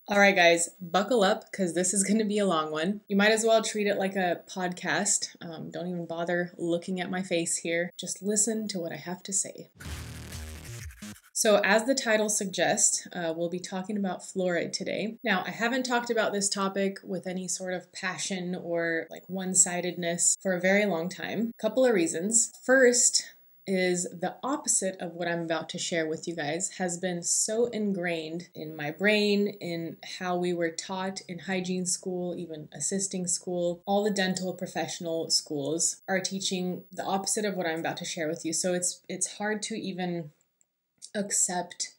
All right, guys, buckle up because this is going to be a long one. You might as well treat it like a podcast. Don't even bother looking at my face here. Just listen to what I have to say. So as the title suggests, we'll be talking about fluoride today. Now, I haven't talked about this topic with any sort of passion or like one-sidedness for a very long time. Couple of reasons. First, is the opposite of what I'm about to share with you guys has been so ingrained in my brain, in how we were taught in hygiene school, even assisting school. All the dental professional schools are teaching the opposite of what I'm about to share with you. So it's hard to even accept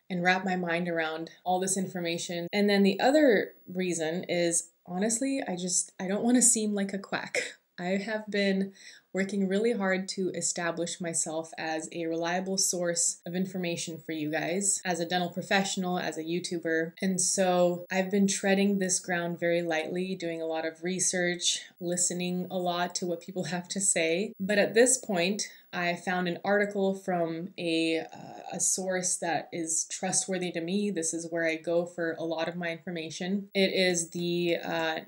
and wrap my mind around all this information. And then the other reason is, honestly, I don't want to seem like a quack. I have been working really hard to establish myself as a reliable source of information for you guys, as a dental professional, as a YouTuber. And so I've been treading this ground very lightly, doing a lot of research, listening a lot to what people have to say. But at this point, I found an article from a source that is trustworthy to me. This is where I go for a lot of my information. It is the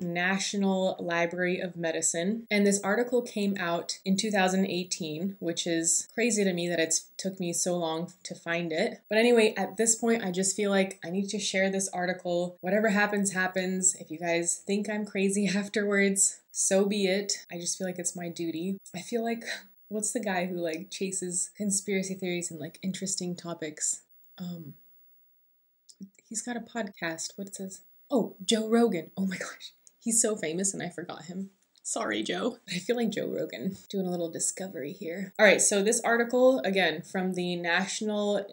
National Library of Medicine. And this article came out in 2018, which is crazy to me that it's took me so long to find it. But anyway, at this point, I just feel like I need to share this article. Whatever happens, happens. If you guys think I'm crazy afterwards, so be it. I just feel like it's my duty. I feel like, what's the guy who like chases conspiracy theories and like interesting topics? He's got a podcast. What it says? Oh, Joe Rogan. Oh my gosh. He's so famous and I forgot him. Sorry, Joe. I feel like Joe Rogan doing a little discovery here. All right, so this article, again, from the National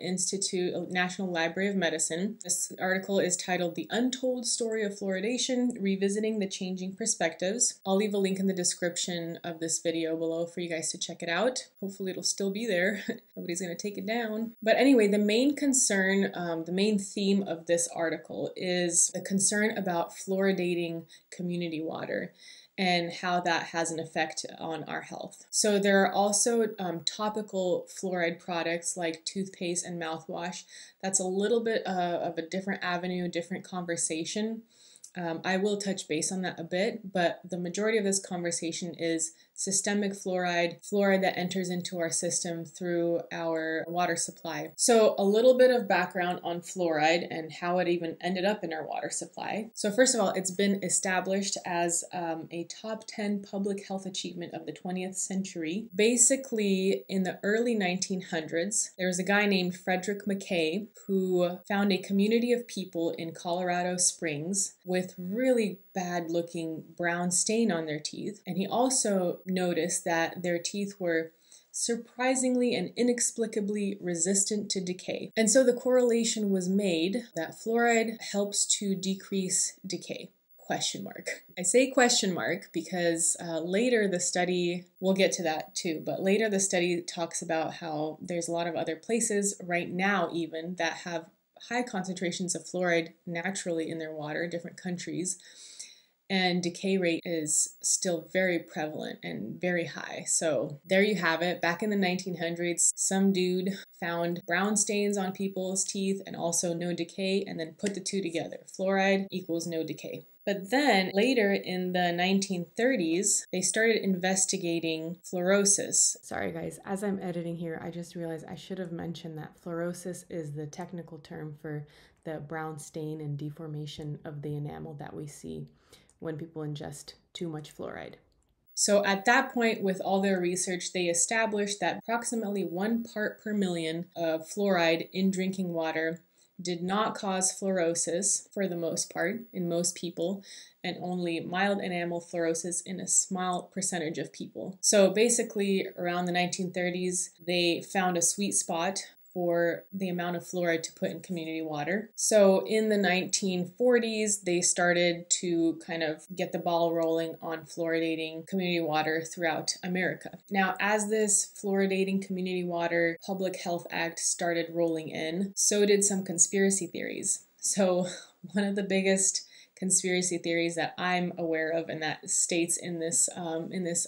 Library of Medicine. This article is titled The Untold Story of Fluoridation, Revisiting the Changing Perspectives. I'll leave a link in the description of this video below for you guys to check it out. Hopefully it'll still be there. Nobody's gonna take it down. But anyway, the main concern, the main theme of this article is the concern about fluoridating community water and how that has an effect on our health. So there are also topical fluoride products like toothpaste and mouthwash. That's a little bit of a different avenue, different conversation. I will touch base on that a bit, but the majority of this conversation is systemic fluoride that enters into our system through our water supply. So a little bit of background on fluoride and how it even ended up in our water supply. So first of all, it's been established as a top 10 public health achievement of the 20th century. Basically, in the early 1900s, there was a guy named Frederick Mackay who found a community of people in Colorado Springs with really bad looking brown stain on their teeth. And he also noticed that their teeth were surprisingly and inexplicably resistant to decay. And so the correlation was made that fluoride helps to decrease decay. Question mark. I say question mark because later the study, we'll get to that too, but later the study talks about how there's a lot of other places right now even that have high concentrations of fluoride naturally in their water, different countries, and decay rate is still very prevalent and very high. So there you have it. Back in the 1900s, some dude found brown stains on people's teeth and also no decay, and then put the two together. Fluoride equals no decay. But then later in the 1930s, they started investigating fluorosis. Sorry guys, as I'm editing here, I just realized I should have mentioned that fluorosis is the technical term for the brown stain and deformation of the enamel that we see when people ingest too much fluoride. So at that point, with all their research, they established that approximately 1 part per million of fluoride in drinking water did not cause fluorosis for the most part in most people, and only mild enamel fluorosis in a small percentage of people. So basically, around the 1930s, they found a sweet spot for the amount of fluoride to put in community water. So in the 1940s, they started to kind of get the ball rolling on fluoridating community water throughout America. Now, as this fluoridating community water Public Health Act started rolling in, so did some conspiracy theories. So one of the biggest conspiracy theories that I'm aware of and that states in this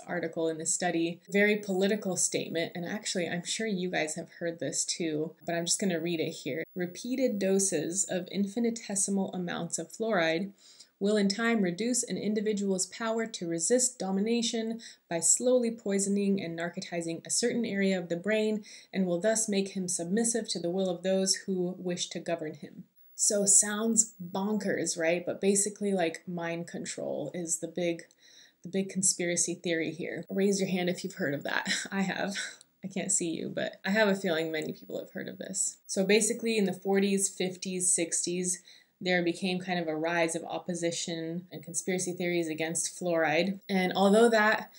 article, in this study. Very political statement, and actually I'm sure you guys have heard this too, but I'm just going to read it here. Repeated doses of infinitesimal amounts of fluoride will in time reduce an individual's power to resist domination by slowly poisoning and narcotizing a certain area of the brain, and will thus make him submissive to the will of those who wish to govern him. So sounds bonkers, right? But basically like mind control is the big conspiracy theory here. Raise your hand if you've heard of that. I have. I can't see you, but I have a feeling many people have heard of this. So basically in the 40s, 50s, 60s, there became kind of a rise of opposition and conspiracy theories against fluoride. And although that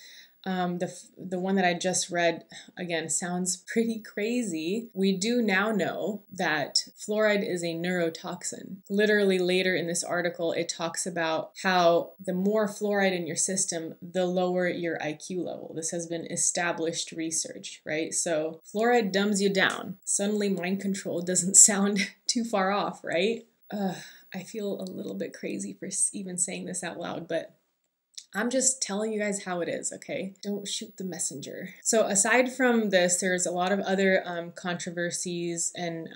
the one that I just read, again, sounds pretty crazy, we do now know that fluoride is a neurotoxin. Literally later in this article, it talks about how the more fluoride in your system, the lower your IQ level. This has been established research, right? So fluoride dumbs you down. Suddenly mind control doesn't sound too far off, right? I feel a little bit crazy for even saying this out loud, but I'm just telling you guys how it is, okay? Don't shoot the messenger. So aside from this, there's a lot of other controversies and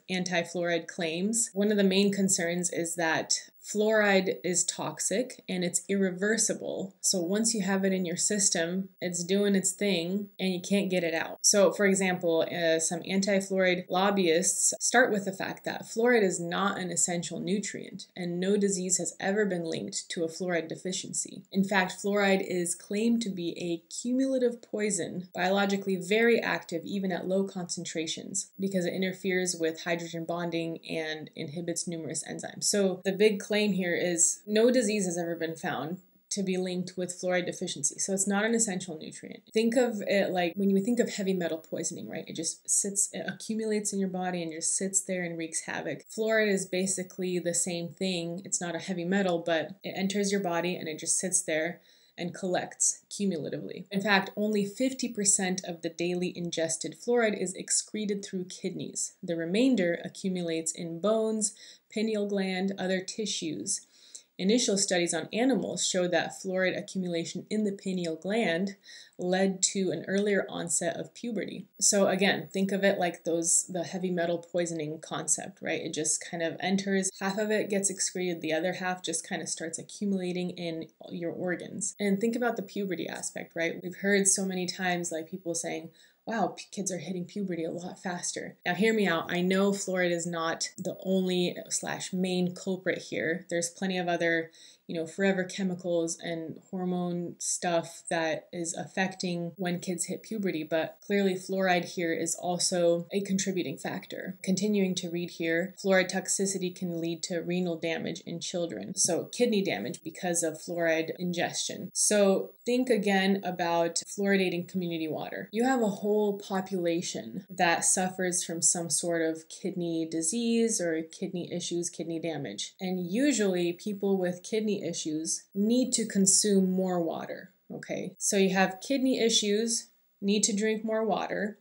anti-fluoride claims. One of the main concerns is that fluoride is toxic and it's irreversible. So once you have it in your system, it's doing its thing and you can't get it out. So for example, some anti-fluoride lobbyists start with the fact that fluoride is not an essential nutrient and no disease has ever been linked to a fluoride deficiency. In fact, fluoride is claimed to be a cumulative poison, biologically very active even at low concentrations because it interferes with hydrogen bonding and inhibits numerous enzymes. So the big claim here is no disease has ever been found to be linked with fluoride deficiency. So it's not an essential nutrient. Think of it like when you think of heavy metal poisoning, right? It just it accumulates in your body and just sits there and wreaks havoc. Fluoride is basically the same thing. It's not a heavy metal, but it enters your body and it just sits there and collects cumulatively. In fact, only 50% of the daily ingested fluoride is excreted through kidneys. The remainder accumulates in bones, pineal gland, other tissues. Initial studies on animals showed that fluoride accumulation in the pineal gland led to an earlier onset of puberty. So again, think of it like the heavy metal poisoning concept, right? It just kind of enters, half of it gets excreted, the other half just kind of starts accumulating in your organs. And think about the puberty aspect, right? We've heard so many times like people saying, wow, kids are hitting puberty a lot faster. Now hear me out. I know fluoride is not the only / main culprit here. There's plenty of other, forever chemicals and hormone stuff that is affecting when kids hit puberty, but clearly fluoride here is also a contributing factor. Continuing to read here, fluoride toxicity can lead to renal damage in children. So kidney damage because of fluoride ingestion. So think again about fluoridating community water. You have a whole population that suffers from some sort of kidney disease or kidney issues, kidney damage. And usually people with kidney issues need to consume more water, okay? So you have kidney issues, need to drink more water.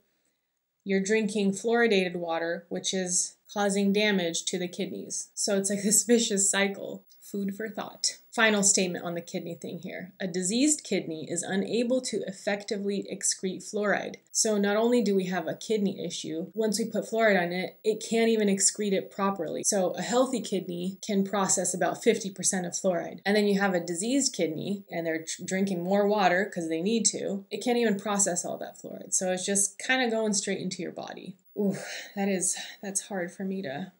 You're drinking fluoridated water, which is causing damage to the kidneys. So it's like this vicious cycle. Food for thought. Final statement on the kidney thing here. A diseased kidney is unable to effectively excrete fluoride. So not only do we have a kidney issue, once we put fluoride on it, it can't even excrete it properly. So a healthy kidney can process about 50% of fluoride. And then you have a diseased kidney and they're drinking more water because they need to. It can't even process all that fluoride. So it's just kind of going straight into your body. Ooh, that's hard for me to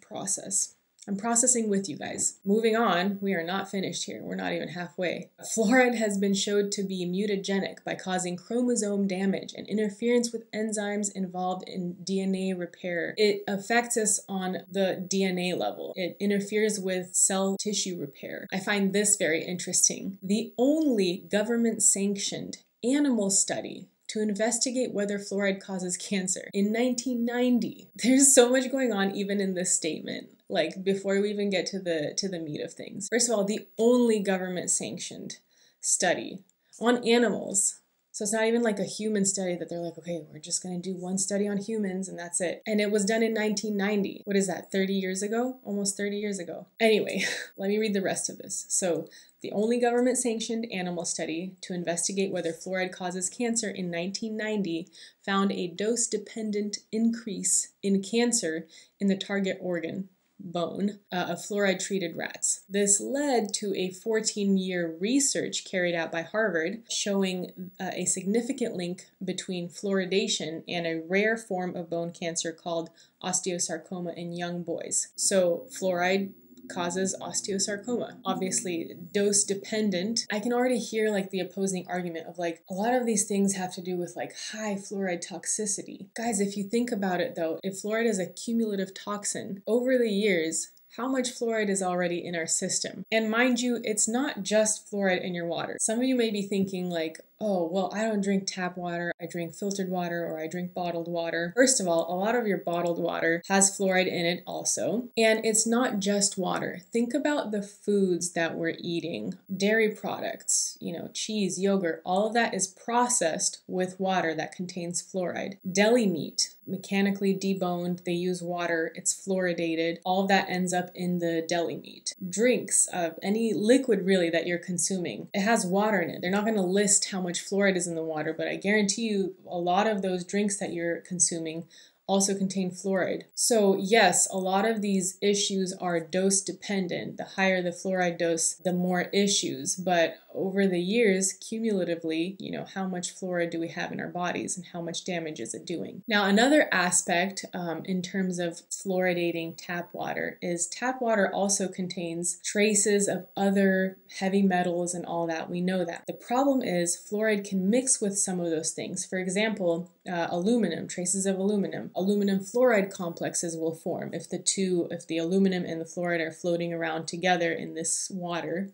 process. I'm processing with you guys. Moving on, we are not finished here. We're not even halfway. Fluoride has been shown to be mutagenic by causing chromosome damage and interference with enzymes involved in DNA repair. It affects us on the DNA level. It interferes with cell tissue repair. I find this very interesting. The only government-sanctioned animal study to investigate whether fluoride causes cancer in 1990. There's so much going on even in this statement. Like before we even get to the meat of things. First of all, the only government sanctioned study on animals. So it's not even like a human study that they're like, okay, we're just going to do one study on humans and that's it. And it was done in 1990. What is that, 30 years ago? Almost 30 years ago. Anyway, let me read the rest of this. So the only government-sanctioned animal study to investigate whether fluoride causes cancer in 1990 found a dose-dependent increase in cancer in the target organ, bone, of fluoride-treated rats. This led to a 14-year research carried out by Harvard showing a significant link between fluoridation and a rare form of bone cancer called osteosarcoma in young boys. So fluoride causes osteosarcoma. Obviously, dose dependent. I can already hear like the opposing argument of like, a lot of these things have to do with like high fluoride toxicity. Guys, if you think about it though, if fluoride is a cumulative toxin, over the years, how much fluoride is already in our system? And mind you, it's not just fluoride in your water. Some of you may be thinking like, oh, well, I don't drink tap water, I drink filtered water, or I drink bottled water. First of all, a lot of your bottled water has fluoride in it also. And it's not just water. Think about the foods that we're eating. Dairy products, cheese, yogurt, all of that is processed with water that contains fluoride. Deli meat, mechanically deboned, they use water, it's fluoridated. All of that ends up in the deli meat. Drinks, any liquid really that you're consuming, it has water in it. They're not going to list how much fluoride is in the water, but I guarantee you a lot of those drinks that you're consuming also contain fluoride. So yes, a lot of these issues are dose dependent. The higher the fluoride dose, the more issues. But over the years, cumulatively, how much fluoride do we have in our bodies and how much damage is it doing? Now, another aspect in terms of fluoridating tap water is tap water also contains traces of other heavy metals and all that. We know that. The problem is fluoride can mix with some of those things. For example, aluminum, traces of aluminum. Aluminum fluoride complexes will form if the aluminum and the fluoride are floating around together in this water.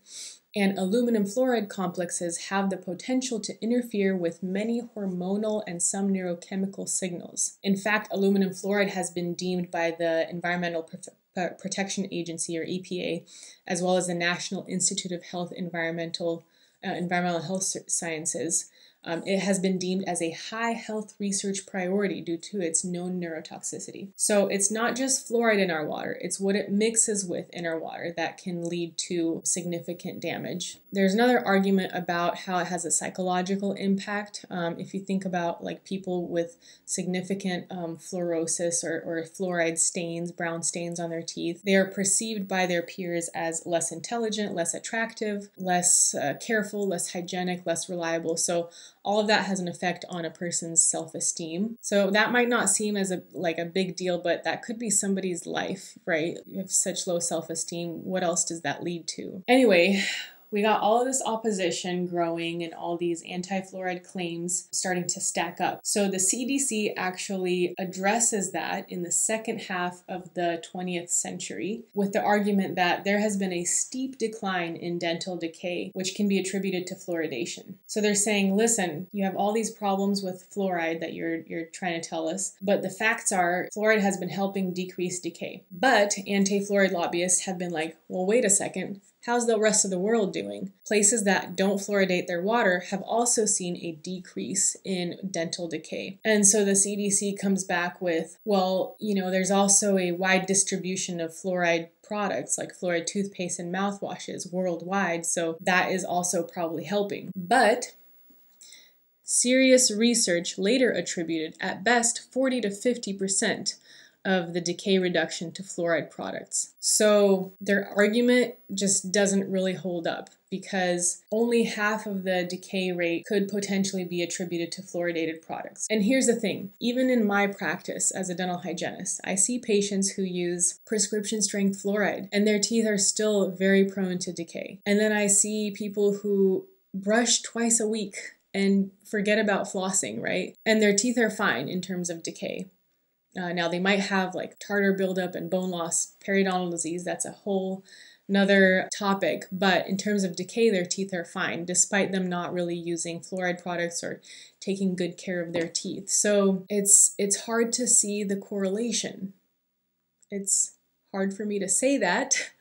And aluminum fluoride complexes have the potential to interfere with many hormonal and some neurochemical signals. In fact, aluminum fluoride has been deemed by the Environmental Protection Agency, or EPA, as well as the National Institute of Environmental Health Sciences. It has been deemed as a high health research priority due to its known neurotoxicity. So it's not just fluoride in our water, it's what it mixes with in our water that can lead to significant damage. There's another argument about how it has a psychological impact. If you think about like people with significant fluorosis or fluoride stains, brown stains on their teeth, they are perceived by their peers as less intelligent, less attractive, less careful, less hygienic, less reliable. So all of that has an effect on a person's self-esteem. So that might not seem as a big deal, but that could be somebody's life, right? You have such low self-esteem. What else does that lead to? Anyway, we got all of this opposition growing and all these anti-fluoride claims starting to stack up. So the CDC actually addresses that in the second half of the 20th century with the argument that there has been a steep decline in dental decay, which can be attributed to fluoridation. So they're saying, listen, you have all these problems with fluoride that you're trying to tell us, but the facts are fluoride has been helping decrease decay. But anti-fluoride lobbyists have been like, well, wait a second. How's the rest of the world doing? Places that don't fluoridate their water have also seen a decrease in dental decay. And so the CDC comes back with, well, there's also a wide distribution of fluoride products like fluoride toothpaste and mouthwashes worldwide, so that is also probably helping. But serious research later attributed at best 40 to 50% of the decay reduction to fluoride products. So their argument just doesn't really hold up because only half of the decay rate could potentially be attributed to fluoridated products. And here's the thing, even in my practice as a dental hygienist, I see patients who use prescription strength fluoride and their teeth are still very prone to decay. And then I see people who brush twice a week and forget about flossing, right? And their teeth are fine in terms of decay. Now they might have like tartar buildup and bone loss, periodontal disease. That's a whole another topic. But in terms of decay, their teeth are fine, despite them not really using fluoride products or taking good care of their teeth. So it's hard to see the correlation. It's hard for me to say that,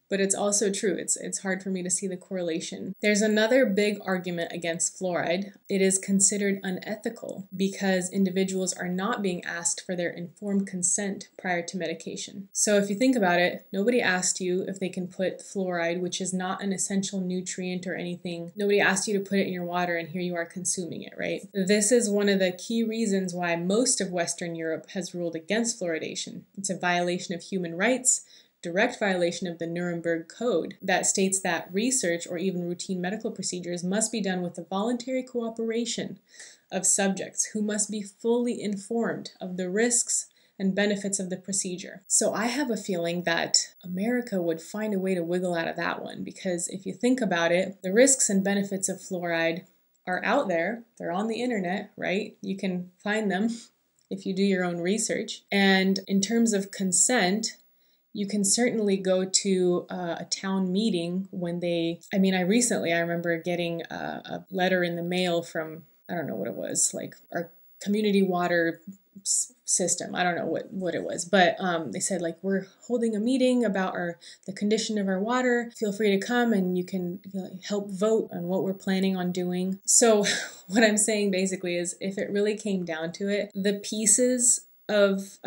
but it's also true. It's hard for me to see the correlation. There's another big argument against fluoride. It is considered unethical because individuals are not being asked for their informed consent prior to medication. So if you think about it, nobody asked you if they can put fluoride, which is not an essential nutrient or anything. Nobody asked you to put it in your water, and here you are consuming it, right? This is one of the key reasons why most of Western Europe has ruled against fluoridation. It's a violation of human rights, direct violation of the Nuremberg Code that states that research or even routine medical procedures must be done with the voluntary cooperation of subjects who must be fully informed of the risks and benefits of the procedure. So I have a feeling that America would find a way to wiggle out of that one, because if you think about it, the risks and benefits of fluoride are out there. They're on the internet, right? You can find them if you do your own research. And in terms of consent, you can certainly go to a town meeting when I remember getting a letter in the mail from, I don't know what it was, like our community water system. I don't know what it was, but they said, like, we're holding a meeting about the condition of our water. Feel free to come and you can help vote on what we're planning on doing. So what I'm saying basically is, if it really came down to it, the pieces of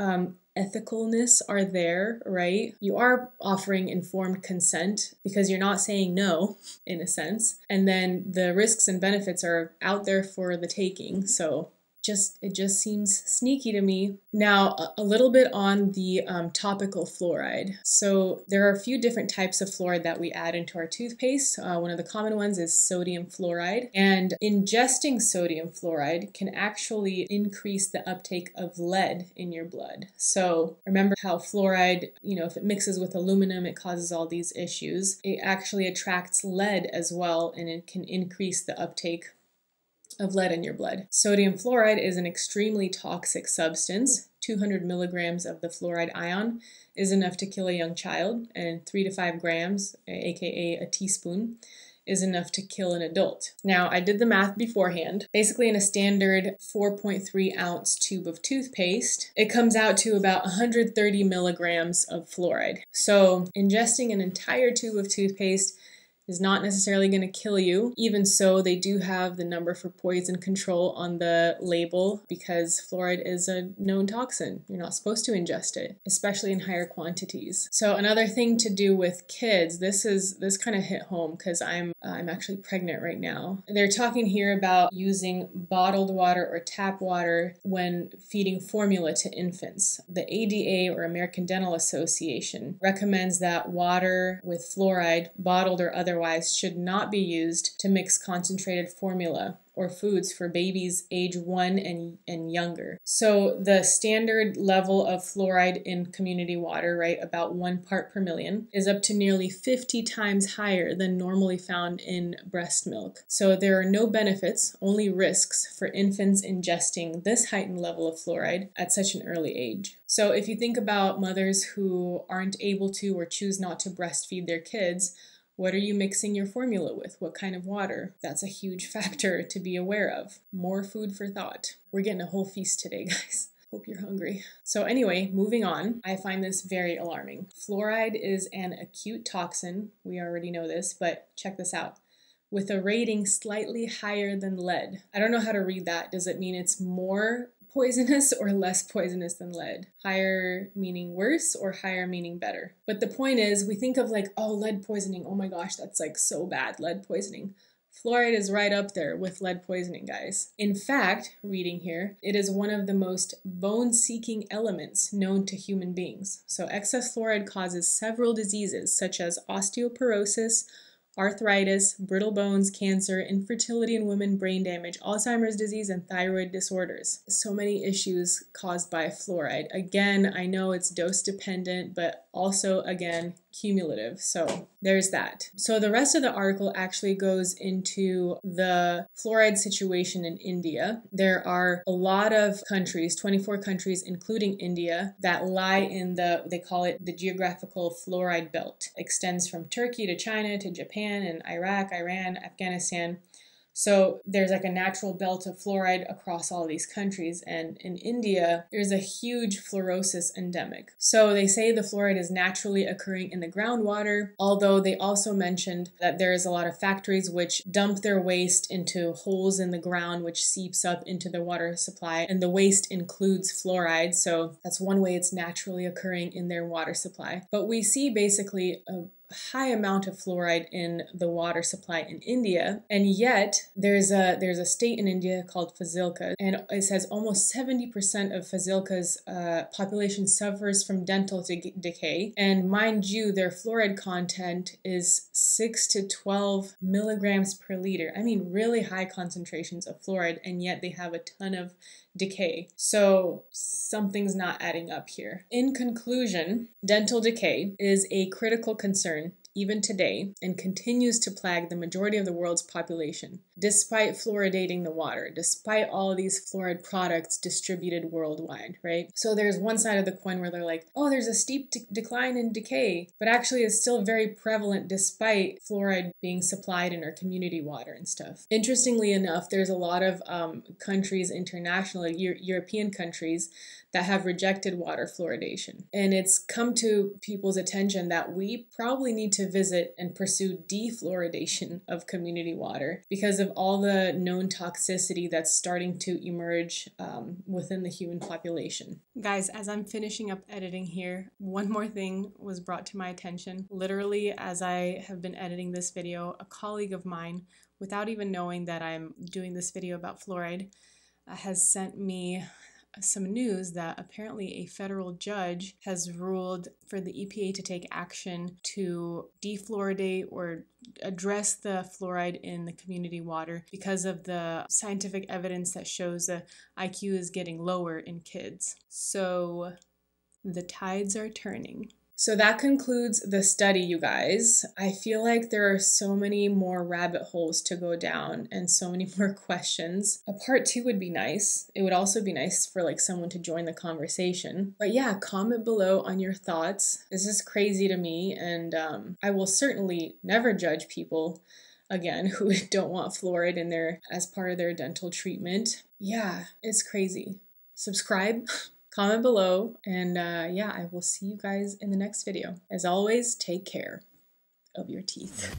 ethicalness are there, right? You are offering informed consent because you're not saying no, in a sense. And then the risks and benefits are out there for the taking. So it just seems sneaky to me. Now, a little bit on the topical fluoride. So there are a few different types of fluoride that we add into our toothpaste. One of the common ones is sodium fluoride. And ingesting sodium fluoride can actually increase the uptake of lead in your blood. So remember how fluoride, if it mixes with aluminum, it causes all these issues. It actually attracts lead as well, and it can increase the uptake of lead in your blood. Sodium fluoride is an extremely toxic substance. 200 milligrams of the fluoride ion is enough to kill a young child, and 3 to 5 grams, aka a teaspoon, is enough to kill an adult. Now, I did the math beforehand. Basically, in a standard 4.3 ounce tube of toothpaste, it comes out to about 130 milligrams of fluoride. So ingesting an entire tube of toothpaste is not necessarily going to kill you. Even so, they do have the number for poison control on the label because fluoride is a known toxin. You're not supposed to ingest it, especially in higher quantities. So another thing to do with kids, this kind of hit home because I'm actually pregnant right now. They're talking here about using bottled water or tap water when feeding formula to infants. The ADA, or American Dental Association, recommends that water with fluoride, bottled or otherwise, should not be used to mix concentrated formula or foods for babies age 1 and younger. So the standard level of fluoride in community water, right, about 1 part per million, is up to nearly 50 times higher than normally found in breast milk. So there are no benefits, only risks for infants ingesting this heightened level of fluoride at such an early age. So if you think about mothers who aren't able to or choose not to breastfeed their kids, what are you mixing your formula with? What kind of water? That's a huge factor to be aware of. More food for thought. We're getting a whole feast today, guys. Hope you're hungry. So anyway, moving on. I find this very alarming. Fluoride is an acute toxin. We already know this, but check this out. With a rating slightly higher than lead. I don't know how to read that. Does it mean it's more poisonous or less poisonous than lead? Higher meaning worse or higher meaning better? But the point is, we think of like, oh, lead poisoning. Oh my gosh, that's like so bad, lead poisoning. Fluoride is right up there with lead poisoning, guys. In fact, reading here, it is one of the most bone-seeking elements known to human beings. So excess fluoride causes several diseases such as osteoporosis, arthritis, brittle bones, cancer, infertility in women, brain damage, Alzheimer's disease, and thyroid disorders. So many issues caused by fluoride. Again, I know it's dose dependent, but also, again, cumulative. So there's that. So the rest of the article actually goes into the fluoride situation in India. There are a lot of countries, 24 countries, including India, that lie in they call it the geographical fluoride belt. Extends from Turkey to China to Japan and Iraq, Iran, Afghanistan. So there's like a natural belt of fluoride across all these countries. And in India, there's a huge fluorosis endemic. So they say the fluoride is naturally occurring in the groundwater, although they also mentioned that there is a lot of factories which dump their waste into holes in the ground, which seeps up into the water supply. And the waste includes fluoride. So that's one way it's naturally occurring in their water supply. But we see basically a high amount of fluoride in the water supply in India, and yet there's a state in India called Fazilka, and it says almost 70% of Fazilka's population suffers from dental decay, and mind you, their fluoride content is 6 to 12 milligrams per liter. I mean, really high concentrations of fluoride, and yet they have a ton of decay. So something's not adding up here. In conclusion, dental decay is a critical concern even today and continues to plague the majority of the world's population, despite fluoridating the water, despite all of these fluoride products distributed worldwide, right? So there's one side of the coin where they're like, oh, there's a steep decline in decay, but actually it's still very prevalent despite fluoride being supplied in our community water and stuff. Interestingly enough, there's a lot of countries internationally, European countries, that have rejected water fluoridation. And it's come to people's attention that we probably need to visit and pursue defluoridation of community water because of all the known toxicity that's starting to emerge within the human population. Guys, as I'm finishing up editing here, one more thing was brought to my attention. Literally, as I have been editing this video, a colleague of mine, without even knowing that I'm doing this video about fluoride, has sent me some news that apparently a federal judge has ruled for the EPA to take action to defluoridate or address the fluoride in the community water because of the scientific evidence that shows the IQ is getting lower in kids. So the tides are turning. So that concludes the study, you guys. I feel like there are so many more rabbit holes to go down and so many more questions. A part 2 would be nice. It would also be nice for like someone to join the conversation. But yeah, comment below on your thoughts. This is crazy to me, and I will certainly never judge people again who don't want fluoride in their as part of their dental treatment. Yeah, it's crazy. Subscribe. Comment below, and yeah, I will see you guys in the next video. As always, take care of your teeth.